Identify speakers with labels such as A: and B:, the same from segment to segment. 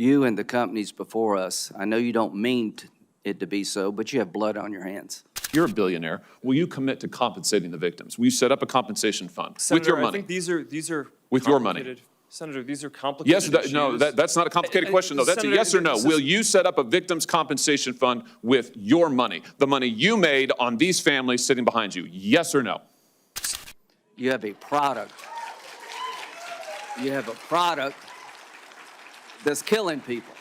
A: You and the companies before us, I know you don't mean it to be so, but you have blood on your hands.
B: You're a billionaire. Will you commit to compensating the victims? Will you set up a compensation fund
C: Senator,
B: with your money?
C: I think these are
B: with your money.
C: Senator, these are complicated
B: Yes,
C: issues.
B: no, that's not a complicated question, though. That's
C: Senator,
B: a yes or no. Will you set up a victims' compensation fund with your money, the money you made on these families sitting behind you? Yes or no?
A: You have a product. You have a product that's killing people.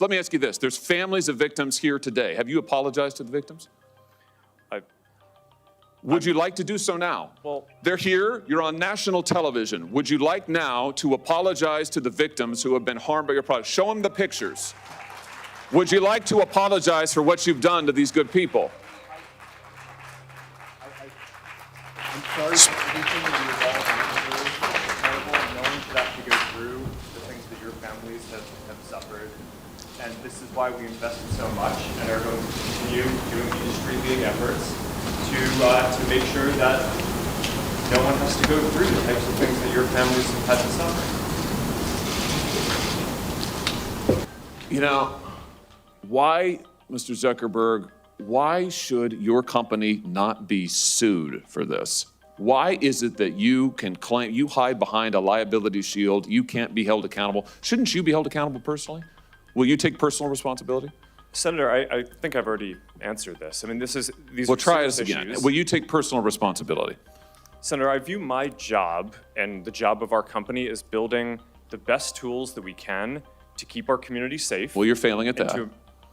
B: Let me ask you this. There's families of victims here today. Have you apologized to the victims? Would you like to do so now?
C: Well,
B: they're here. You're on national television. Would you like now to apologize to the victims who have been harmed by your product? Show them the pictures. Would you like to apologize for what you've done to these good people?
D: I'm sorry for everything that you've all been through. It's terrible. No one should have to go through the things that your families have suffered. And this is why we invested so much and are going to continue doing industry-leading efforts to make sure that no one has to go through the types of things that your families have had to suffer.
B: You know, why, Mr. Zuckerberg, why should your company not be sued for this? Why is it that you can claim, you hide behind a liability shield, you can't be held accountable? Shouldn't you be held accountable personally? Will you take personal responsibility?
C: Senator, I think I've already answered this. I mean, these
B: Well,
C: are
B: try
C: serious
B: this again.
C: issues.
B: Will you take personal responsibility?
C: Senator, I view my job and the job of our company as building the best tools that we can to keep our community safe.
B: Well, you're failing at that.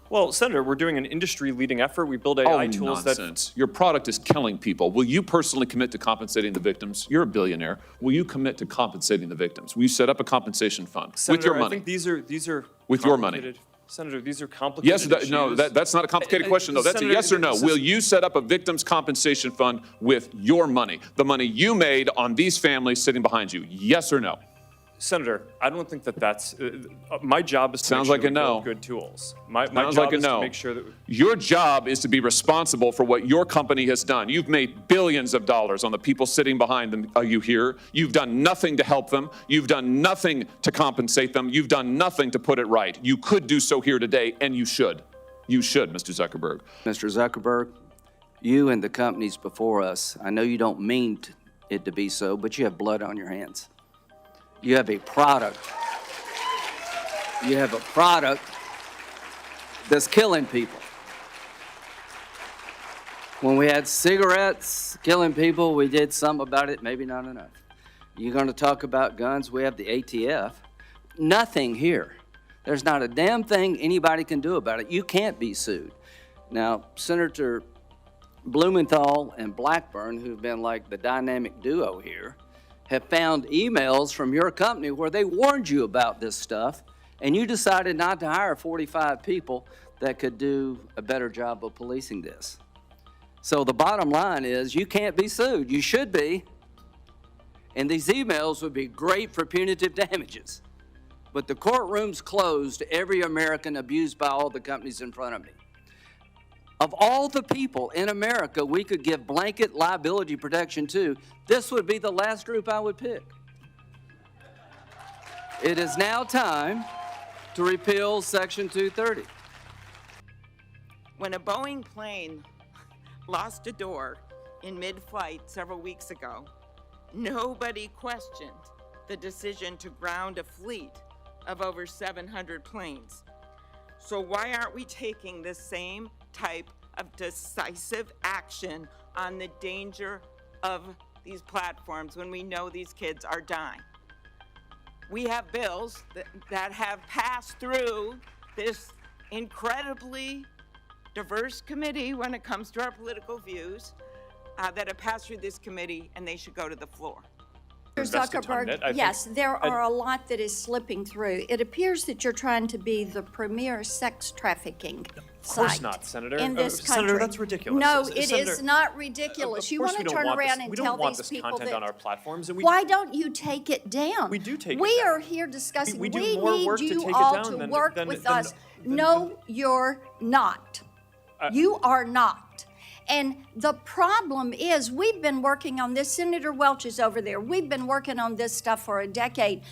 C: Well, Senator, we're doing an industry-leading effort. We build AI tools
B: nonsense. Your product is killing people. Will you personally commit to compensating the victims? You're a billionaire. Will you commit to compensating the victims? Will you set up a compensation fund
C: Senator,
B: with your money?
C: I think these are
B: with your money.
C: Senator, these are complicated
B: Yes,
C: issues.
B: no, that's not a complicated question, though. That's
C: Senator,
B: a yes or no. Will you set up a victims' compensation fund with your money, the money you made on these families sitting behind you? Yes or no?
C: Senator, I don't think that's my job is to
B: Sounds
C: make
B: like
C: sure
B: a
C: we
B: no.
C: build good tools. My
B: Sounds
C: job
B: like a
C: is
B: no.
C: to make sure that
B: Your job is to be responsible for what your company has done. You've made billions of dollars on the people sitting behind them. Are you here? You've done nothing to help them. You've done nothing to compensate them. You've done nothing to put it right. You could do so here today, and you should. You should, Mr. Zuckerberg.
A: Mr. Zuckerberg, you and the companies before us, I know you don't mean it to be so, but you have blood on your hands. You have a product. You have a product that's killing people. When we had cigarettes killing people, we did something about it, maybe not enough. You're going to talk about guns, we have the ATF. Nothing here. There's not a damn thing anybody can do about it. You can't be sued. Now, Senator Blumenthal and Blackburn, who've been like the dynamic duo here, have found emails from your company where they warned you about this stuff, and you decided not to hire 45 people that could do a better job of policing this. So the bottom line is you can't be sued. You should be. And these emails would be great for punitive damages. But the courtroom's closed to every American abused by all the companies in front of me. Of all the people in America we could give blanket liability protection to, this would be the last group I would pick. It is now time to repeal Section 230.
E: When a Boeing plane lost a door in mid-flight several weeks ago, nobody questioned the decision to ground a fleet of over 700 planes. So why aren't we taking the same type of decisive action on the danger of these platforms when we know these kids are dying? We have bills that have passed through this incredibly diverse committee when it comes to our political views, that have passed through this committee, and they should go to the floor.
C: invested time in it. I think-
F: Yes, there are a lot that is slipping through. It appears that you're trying to be the premier sex trafficking
C: Of course
F: site
C: not, Senator.
F: in this country.
C: Senator, that's ridiculous.
F: No,
C: Senator,
F: it is not ridiculous.
C: Of
F: You
C: course
F: want
C: we
F: to
C: don't
F: turn
C: want
F: around
C: this-
F: and
C: we
F: tell
C: don't want
F: these
C: this
F: people
C: content
F: that.
C: on our platforms, and we
F: Why don't you take it down?
C: We do take it
F: We
C: down.
F: are here discussing.
C: We do
F: We
C: more
F: need
C: work to
F: you
C: take it
F: all
C: down
F: to
C: than-
F: work
C: than-
F: with
C: than-
F: us. No, you're not. You are not. And the problem is, we've been working on this. Senator Welch is over there. We've been working on this stuff for a decade.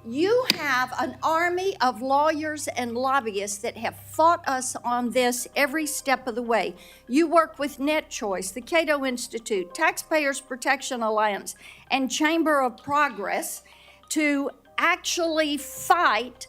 F: You have an army of lawyers and lobbyists that have fought us on this every step of the way. You work with NetChoice, the Cato Institute, Taxpayers Protection Alliance, and Chamber of Progress to actually fight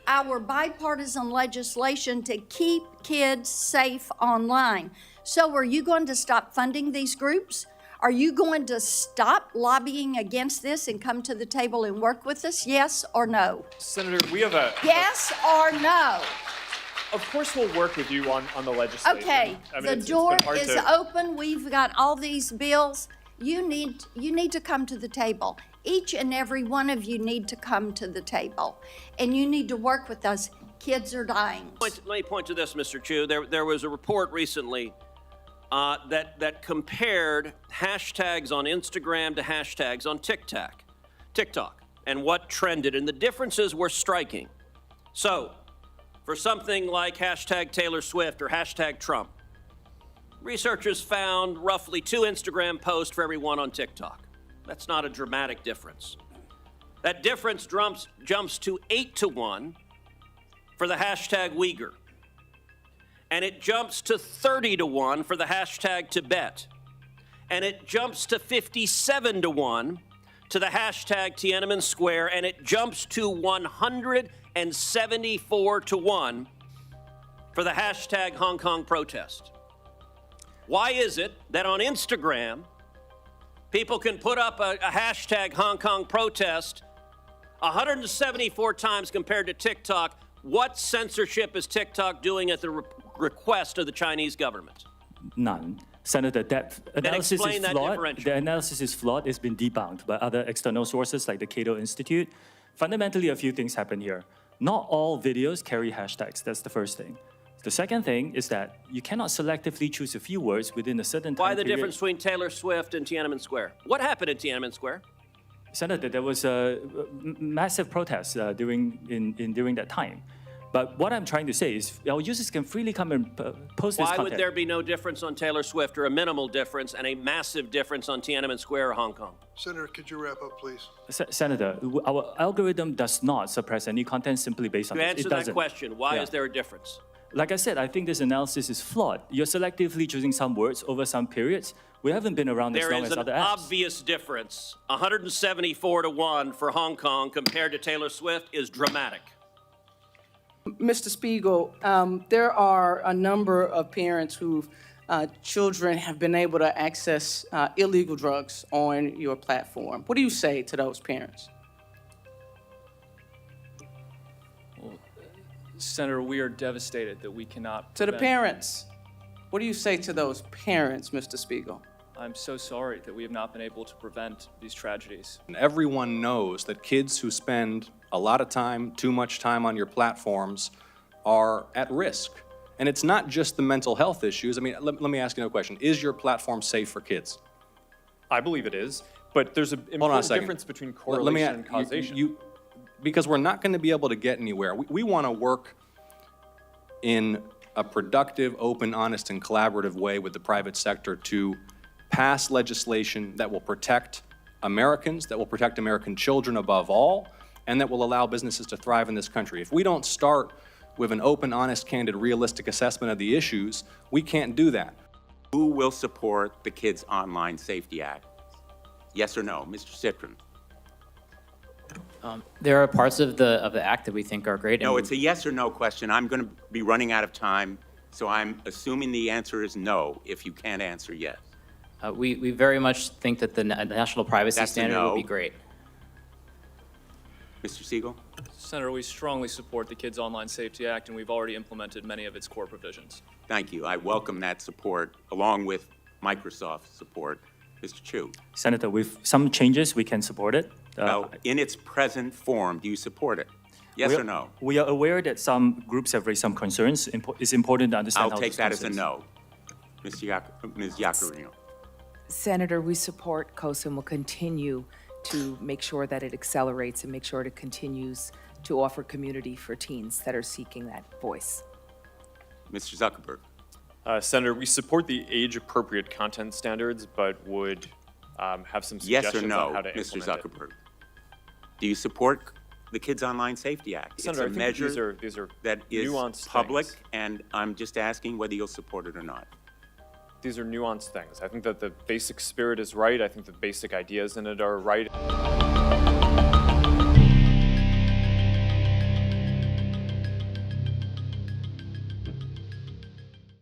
F: our bipartisan legislation to keep kids safe online. So are you going to stop funding these groups? Are you going to stop lobbying against this and come to the table and work with us? Yes or no?
C: Senator, we have a.
F: Yes or no?
C: Of course, we'll work with you on the legislation.
F: Okay,
C: I mean,
F: the
C: it's
F: door
C: been hard
F: is
C: to-
F: open. We've got all these bills. You need to come to the table. Each and every one of you need to come to the table, and you need to work with us. Kids are dying.
G: Let me point to this, Mr. Chu. There was a report recently that compared hashtags on Instagram to hashtags on TikTok, and what trended, and the differences were striking. So, for something like hashtag Taylor Swift or hashtag Trump, researchers found roughly 2 Instagram posts for every 1 on TikTok. That's not a dramatic difference. That difference jumps to 8-1 for the hashtag Uyghur. And it jumps to 30-1 for the hashtag Tibet. And it jumps to 57-1 to the hashtag Tiananmen Square, and it jumps to 174-1 for the hashtag Hong Kong protest. Why is it that on Instagram, people can put up a hashtag Hong Kong protest 174 times compared to TikTok? What censorship is TikTok doing at the request of the Chinese government?
H: None. Senator, that analysis
G: explain
H: is
G: that
H: flawed.
G: differential.
H: The analysis is flawed. It's been debunked by other external sources like the Cato Institute. Fundamentally, a few things happen here. Not all videos carry hashtags. That's the first thing. The second thing is that you cannot selectively choose a few words within a certain time
G: Why the
H: period.
G: difference between Taylor Swift and Tiananmen Square? What happened in Tiananmen Square?
H: Senator, there was a massive protest during that time. But what I'm trying to say is our users can freely come and post this
G: Why
H: content.
G: would there be no difference on Taylor Swift, or a minimal difference, and a massive difference on Tiananmen Square or Hong Kong?
I: Senator, could you wrap up, please?
H: Senator, our algorithm does not suppress any content simply based on
G: To
H: this.
G: answer
H: It
G: that
H: doesn't.
G: question, why
H: Yeah.
G: is there a difference?
H: Like I said, I think this analysis is flawed. You're selectively choosing some words over some periods. We haven't been around as
G: There
H: long
G: is
H: as
G: an
H: other apps.
G: obvious difference. 174-1 for Hong Kong compared to Taylor Swift is dramatic.
J: Mr. Spiegel, there are a number of parents whose children have been able to access illegal drugs on your platform. What do you say to those parents?
K: Senator, we are devastated that we cannot
J: To the
K: prevent-
J: parents, what do you say to those parents, Mr. Spiegel?
K: I'm so sorry that we have not been able to prevent these tragedies.
L: And everyone knows that kids who spend a lot of time, too much time on your platforms are at risk. And it's not just the mental health issues. I mean, let me ask you a question. Is your platform safe for kids?
C: I believe it is, but there's an
L: Hold on a
C: important
L: second.
C: difference between
L: Let
C: correlation
L: me
C: and causation.
L: Because we're not going to be able to get anywhere. We want to work in a productive, open, honest, and collaborative way with the private sector to pass legislation that will protect Americans, that will protect American children above all, and that will allow businesses to thrive in this country. If we don't start with an open, honest, candid, realistic assessment of the issues, we can't do that.
M: Who will support the Kids Online Safety Act? Yes or no? Mr. Citron?
N: There are parts of the act that we think are great.
M: No, it's a yes or no question. I'm going to be running out of time, so I'm assuming the answer is no if you can't answer yes.
N: We very much think that the national privacy
M: That's a
N: standard
M: no.
N: would be great.
M: Mr. Siegel?
K: Senator, we strongly support the Kids Online Safety Act, and we've already implemented many of its core provisions.
M: Thank you. I welcome that support, along with Microsoft's support. Mr. Chu?
H: Senator, with some changes, we can support it.
M: Now, in its present form, do you support it? Yes or no?
H: We are aware that some groups have raised some concerns. It's important to understand
M: I'll
H: how
M: take
H: those
M: that as a
H: concerns-
M: no. Ms. Yacarino.
O: Senator, we support COSA and will continue to make sure that it accelerates and make sure it continues to offer community for teens that are seeking that voice.
M: Mr. Zuckerberg.
C: Senator, we support the age-appropriate content standards, but would have some
M: Yes
C: suggestions
M: or no,
C: on how to
M: Mr.
C: implement
M: Zuckerberg? Do you support the Kids Online Safety Act?
C: Senator, I
M: It's a
C: think that
M: measure
C: these are
M: that is
C: nuanced
M: public,
C: things.
M: and I'm just asking whether you'll support it or not.
C: These are nuanced things. I think that the basic spirit is right. I think the basic ideas in it are right.